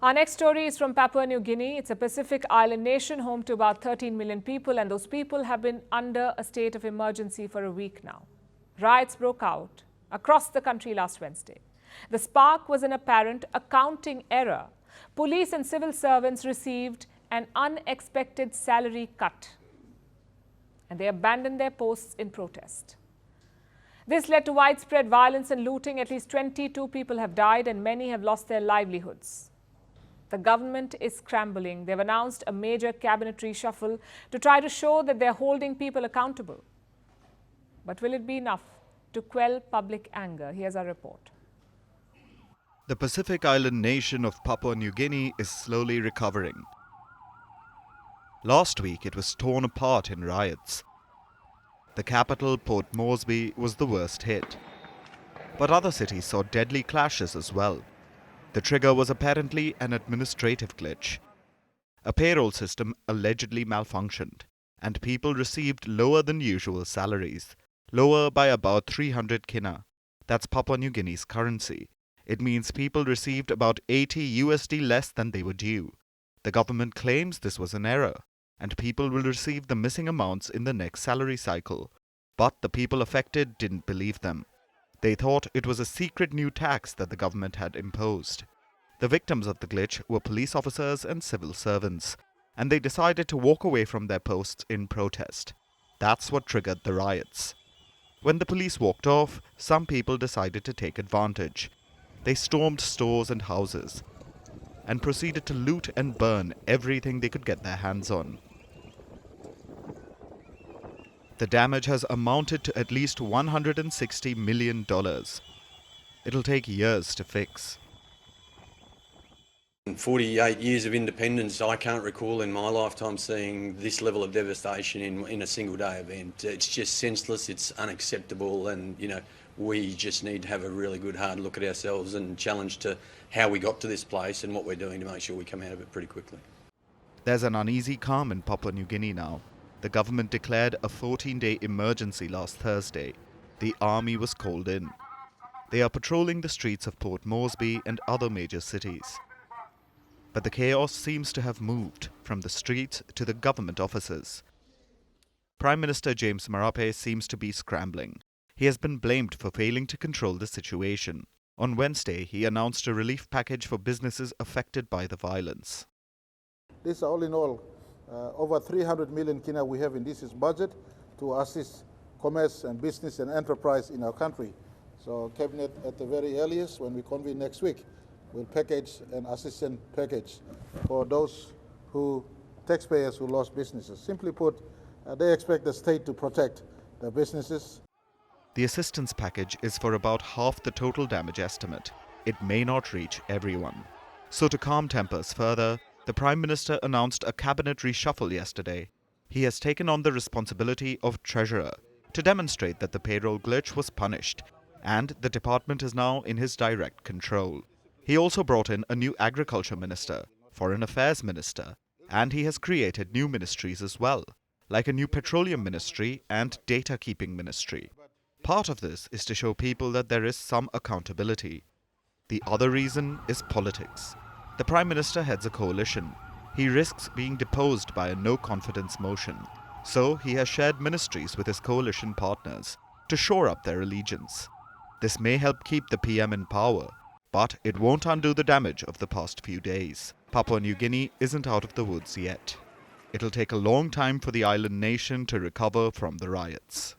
Our next story is from Papua New Guinea. It's a Pacific island nation home to about 13 million people, and those people have been under a state of emergency for a week now. Riots broke out across the country last Wednesday. The spark was an apparent accounting error. Police and civil servants received an unexpected salary cut, and they abandoned their posts in protest. This led to widespread violence and looting. At least 22 people have died and many have lost their livelihoods. The government is scrambling. They've announced a major cabinet reshuffle to try to show that they're holding people accountable. But will it be enough to quell public anger? Here's our report. The Pacific island nation of Papua New Guinea is slowly recovering. Last week, it was torn apart in riots. The capital, Port Moresby, was the worst hit. But other cities saw deadly clashes as well. The trigger was apparently an administrative glitch. A payroll system allegedly malfunctioned, and people received lower than usual salaries, lower by about 300 kina. That's Papua New Guinea's currency. It means people received about 80 USD less than they were due. The government claims this was an error, and people will receive the missing amounts in the next salary cycle. But the people affected didn't believe them. They thought it was a secret new tax that the government had imposed. The victims of the glitch were police officers and civil servants, and they decided to walk away from their posts in protest. That's what triggered the riots. When the police walked off, some people decided to take advantage. They stormed stores and houses and proceeded to loot and burn everything they could get their hands on. The damage has amounted to at least $160 million. It'll take years to fix. In 48 years of independence, I can't recall in my lifetime seeing this level of devastation in a single day event. It's just senseless, it's unacceptable, and we just need to have a really good hard look at ourselves and challenge to how we got to this place and what we're doing to make sure we come out of it pretty quickly. There's an uneasy calm in Papua New Guinea now. The government declared a 14-day emergency last Thursday. The army was called in. They are patrolling the streets of Port Moresby and other major cities. But the chaos seems to have moved from the streets to the government offices. Prime Minister James Marape seems to be scrambling. He has been blamed for failing to control the situation. On Wednesday, he announced a relief package for businesses affected by the violence. This all in all, over 300 million kina we have in this budget to assist commerce and business and enterprise in our country. So Cabinet at the very earliest, when we convene next week, will package an assistance package for those taxpayers who lost businesses. Simply put, they expect the state to protect their businesses. The assistance package is for about half the total damage estimate. It may not reach everyone. So to calm tempers further, the Prime Minister announced a cabinet reshuffle yesterday. He has taken on the responsibility of Treasurer to demonstrate that the payroll glitch was punished, and the department is now in his direct control. He also brought in a new Agriculture Minister, Foreign Affairs Minister, and he has created new ministries as well, like a new Petroleum Ministry and Data Keeping Ministry. Part of this is to show people that there is some accountability. The other reason is politics. The Prime Minister heads a coalition. He risks being deposed by a no-confidence motion. So he has shared ministries with his coalition partners to shore up their allegiance. This may help keep the PM in power, but it won't undo the damage of the past few days. Papua New Guinea isn't out of the woods yet. It'll take a long time for the island nation to recover from the riots.